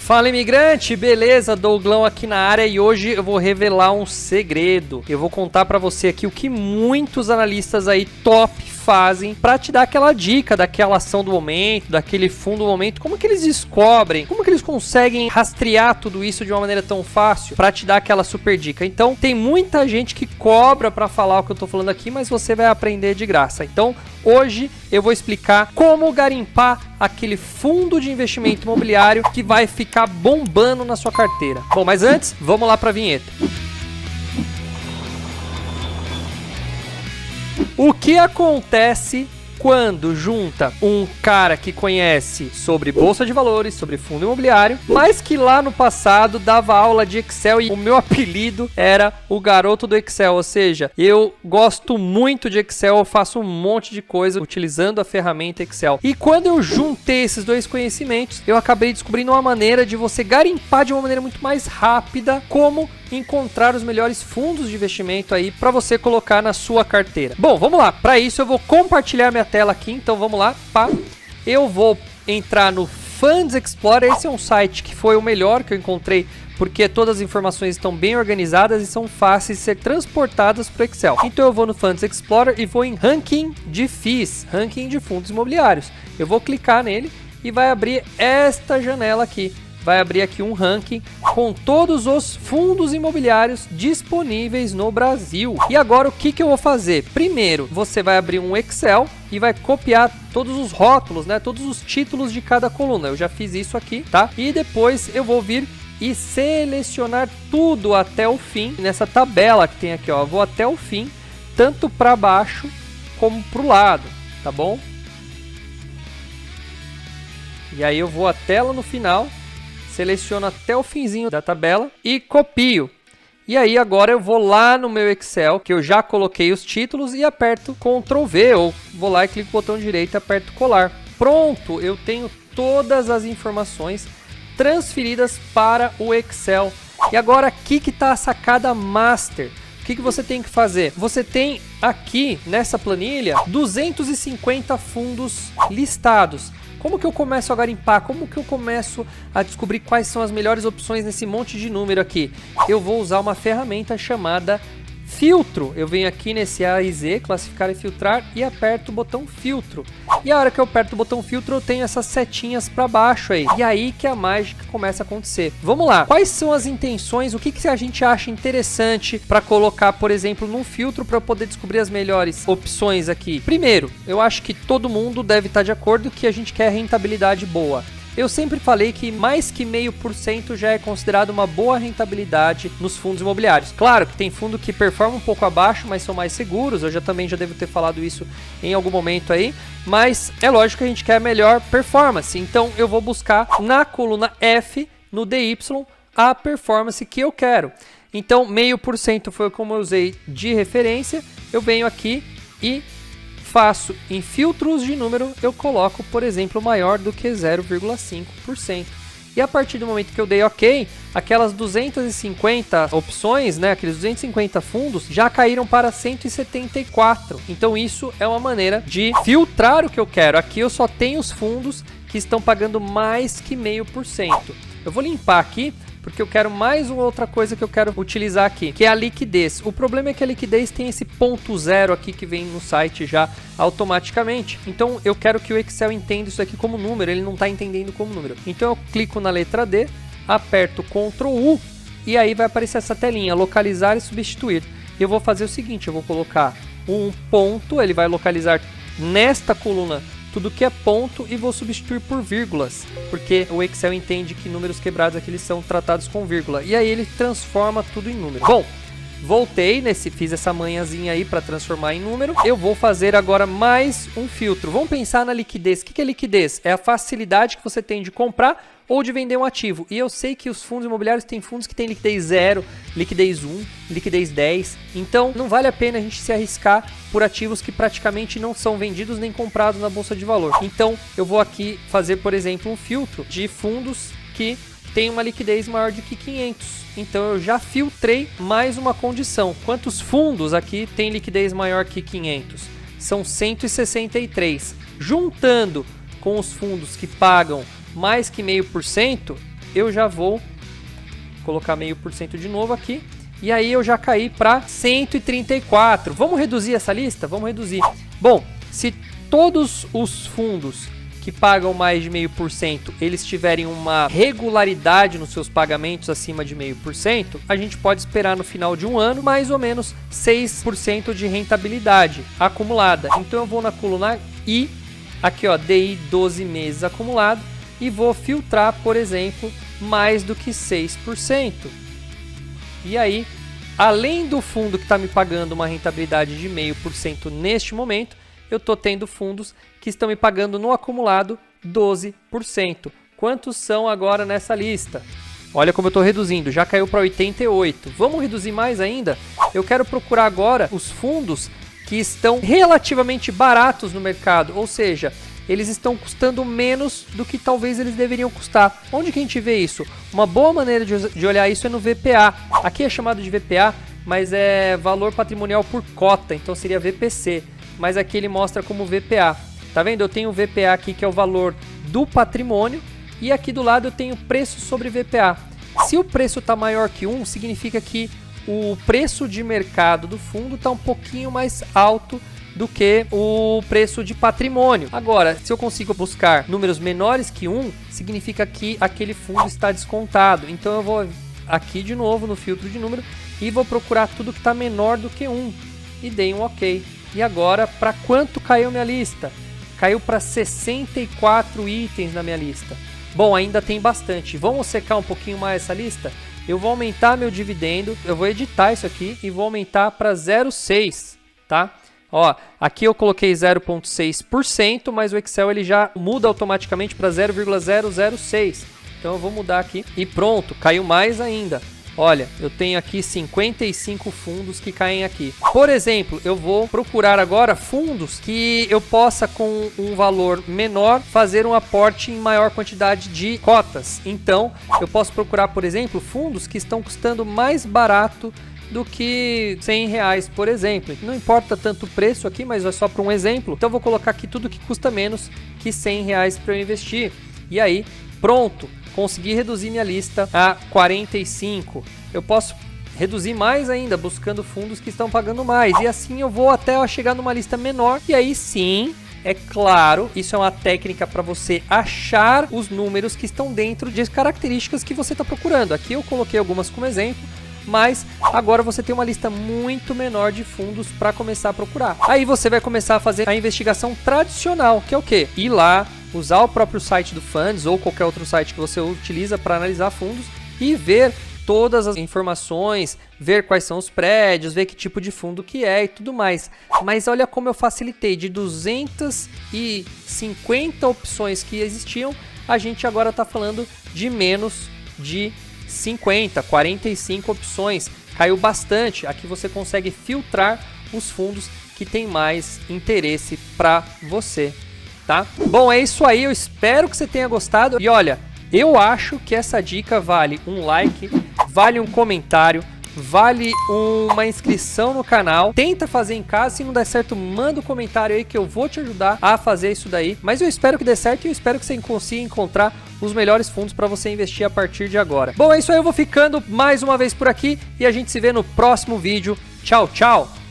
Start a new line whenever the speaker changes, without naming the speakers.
Fala, imigrante, beleza? Douglão aqui na área e hoje eu vou revelar um segredo. Eu vou contar pra você aqui o que muitos analistas aí top fazem pra te dar aquela dica daquela ação do momento, daquele fundo do momento. Como que eles descobrem? Como que eles conseguem rastrear tudo isso de uma maneira tão fácil pra te dar aquela super dica? Então, tem muita gente que cobra pra falar o que eu tô falando aqui, mas você vai aprender de graça. Então, hoje eu vou explicar como garimpar aquele fundo de investimento imobiliário que vai ficar bombando na sua carteira. Bom, mas antes, vamos lá pra vinheta. O que acontece quando junta um cara que conhece sobre bolsa de valores, sobre fundo imobiliário, mas que lá no passado dava aula de Excel e o meu apelido era o garoto do Excel, ou seja, eu gosto muito de Excel, eu faço um monte de coisa utilizando a ferramenta Excel. E quando eu juntei esses dois conhecimentos, eu acabei descobrindo uma maneira de você garimpar de uma maneira muito mais rápida como encontrar os melhores fundos de investimento aí para você colocar na sua carteira. Bom, vamos lá. Para isso eu vou compartilhar minha tela aqui, então vamos lá. Eu vou entrar no Funds Explorer. Esse é um site que foi o melhor que eu encontrei, porque todas as informações estão bem organizadas e são fáceis de ser transportadas para o Excel. Então eu vou no Funds Explorer e vou em Ranking de FIIs, Ranking de Fundos Imobiliários. Eu vou clicar nele e vai abrir esta janela aqui. Vai abrir aqui um ranking com todos os fundos imobiliários disponíveis no Brasil. E agora o que eu vou fazer? Primeiro, você vai abrir um Excel e vai copiar todos os rótulos, né? Todos os títulos de cada coluna. Eu já fiz isso aqui, tá? E depois eu vou vir e selecionar tudo até o fim nessa tabela que tem aqui, ó. Eu vou até o fim, tanto para baixo como para o lado, tá bom? E aí eu vou até lá no final. Seleciono até o finzinho da tabela e copio. E aí agora eu vou lá no meu Excel, que eu já coloquei os títulos, e aperto Ctrl V, ou vou lá e clico no botão direito e aperto colar. Pronto, eu tenho todas as informações transferidas para o Excel. E agora aqui que está a sacada master. O que você tem que fazer? Você tem aqui nessa planilha 250 fundos listados. Como que eu começo a garimpar? Como que eu começo a descobrir quais são as melhores opções nesse monte de número aqui? Eu vou usar uma ferramenta chamada filtro. Eu venho aqui nesse A e Z, classificar e filtrar, e aperto o botão filtro. E a hora que eu aperto o botão filtro, eu tenho essas setinhas para baixo aí. E aí que a mágica começa a acontecer. Vamos lá. Quais são as intenções? O que a gente acha interessante para colocar, por exemplo, num filtro para eu poder descobrir as melhores opções aqui? Primeiro, eu acho que todo mundo deve estar de acordo que a gente quer rentabilidade boa. Eu sempre falei que mais que 0,5% já é considerado uma boa rentabilidade nos fundos imobiliários. Claro que tem fundo que performa um pouco abaixo, mas são mais seguros. Eu também já devo ter falado isso em algum momento aí. Mas é lógico que a gente quer melhor performance. Então eu vou buscar na coluna F, no DY, a performance que eu quero. Então 0,5% foi como eu usei de referência. Eu venho aqui e faço em filtros de número, eu coloco, por exemplo, maior do que 0,5%. E a partir do momento que eu dei OK, aquelas 250 opções, né, aqueles 250 fundos, já caíram para 174. Então isso é uma maneira de filtrar o que eu quero. Aqui eu só tenho os fundos que estão pagando mais que 0,5%. Eu vou limpar aqui, porque eu quero mais uma outra coisa que eu quero utilizar aqui, que é a liquidez. O problema é que a liquidez tem esse ponto zero aqui que vem no site já automaticamente. Então eu quero que o Excel entenda isso aqui como número, ele não está entendendo como número. Então eu clico na letra D, aperto Ctrl U e aí vai aparecer essa telinha, localizar e substituir. Eu vou fazer o seguinte, eu vou colocar um ponto, ele vai localizar nesta coluna tudo que é ponto e vou substituir por vírgulas, porque o Excel entende que números quebrados aqui eles são tratados com vírgula, e aí ele transforma tudo em número. Bom, voltei, fiz essa manhãzinha aí para transformar em número. Eu vou fazer agora mais um filtro. Vamos pensar na liquidez. O que é liquidez? É a facilidade que você tem de comprar ou de vender um ativo. E eu sei que os fundos imobiliários têm fundos que têm liquidez 0, liquidez 1, liquidez 10. Então não vale a pena a gente se arriscar por ativos que praticamente não são vendidos nem comprados na bolsa de valor. Então eu vou aqui fazer, por exemplo, um filtro de fundos que tem uma liquidez maior de que 500. Então eu já filtrei mais uma condição. Quantos fundos aqui tem liquidez maior que 500? São 163. Juntando com os fundos que pagam mais que 0,5%, eu já vou colocar 0,5% de novo aqui. E aí eu já caí para 134. Vamos reduzir essa lista? Vamos reduzir. Bom, se todos os fundos que pagam mais de 0,5%, eles tiverem uma regularidade nos seus pagamentos acima de 0,5%, a gente pode esperar no final de um ano mais ou menos 6% de rentabilidade acumulada. Então eu vou na coluna I, aqui ó, DI 12 meses acumulado, e vou filtrar, por exemplo, mais do que 6%. E aí, além do fundo que está me pagando uma rentabilidade de 0,5% neste momento, eu estou tendo fundos que estão me pagando no acumulado 12%. Quantos são agora nessa lista? Olha como eu estou reduzindo, já caiu para 88. Vamos reduzir mais ainda? Eu quero procurar agora os fundos que estão relativamente baratos no mercado, ou seja, eles estão custando menos do que talvez eles deveriam custar. Onde que a gente vê isso? Uma boa maneira de olhar isso é no VPA. Aqui é chamado de VPA, mas é valor patrimonial por cota, então seria VPC. Mas aqui ele mostra como VPA. Tá vendo? Eu tenho o VPA aqui que é o valor do patrimônio e aqui do lado eu tenho preço sobre VPA. Se o preço está maior que 1, significa que o preço de mercado do fundo está um pouquinho mais alto do que o preço de patrimônio. Agora, se eu consigo buscar números menores que 1, significa que aquele fundo está descontado. Então eu vou aqui de novo no filtro de número e vou procurar tudo que está menor do que 1 e dei um OK. E agora, para quanto caiu minha lista? Caiu para 64 itens na minha lista. Bom, ainda tem bastante. Vamos secar um pouquinho mais essa lista? Eu vou aumentar meu dividendo, eu vou editar isso aqui e vou aumentar para 0,6, tá? Ó, aqui eu coloquei 0,6%, mas o Excel ele já muda automaticamente para 0,006. Então eu vou mudar aqui e pronto, caiu mais ainda. Olha, eu tenho aqui 55 fundos que caem aqui. Por exemplo, eu vou procurar agora fundos que eu possa, com um valor menor, fazer um aporte em maior quantidade de cotas. Então, eu posso procurar, por exemplo, fundos que estão custando mais barato do que R$100, por exemplo. Não importa tanto o preço aqui, mas é só para um exemplo. Então, eu vou colocar aqui tudo que custa menos que R$100 para eu investir. E aí, pronto! Consegui reduzir minha lista a 45. Eu posso reduzir mais ainda, buscando fundos que estão pagando mais. E assim eu vou até chegar numa lista menor. E aí sim, é claro, isso é uma técnica para você achar os números que estão dentro de características que você está procurando. Aqui eu coloquei algumas como exemplo, mas agora você tem uma lista muito menor de fundos para começar a procurar. Aí você vai começar a fazer a investigação tradicional, que é o quê? Ir lá, usar o próprio site do Funds ou qualquer outro site que você utiliza para analisar fundos e ver todas as informações, ver quais são os prédios, ver que tipo de fundo que é e tudo mais. Mas olha como eu facilitei, de 250 opções que existiam, a gente agora está falando de menos de 50, 45 opções. Caiu bastante. Aqui você consegue filtrar os fundos que tem mais interesse para você. Tá? Bom, é isso aí, eu espero que você tenha gostado. E olha, eu acho que essa dica vale um like, vale um comentário, vale uma inscrição no canal. Tenta fazer em casa, se não der certo, manda um comentário aí que eu vou te ajudar a fazer isso daí. Mas eu espero que dê certo e eu espero que você consiga encontrar os melhores fundos para você investir a partir de agora. Bom, é isso aí, eu vou ficando mais uma vez por aqui e a gente se vê no próximo vídeo. Tchau, tchau!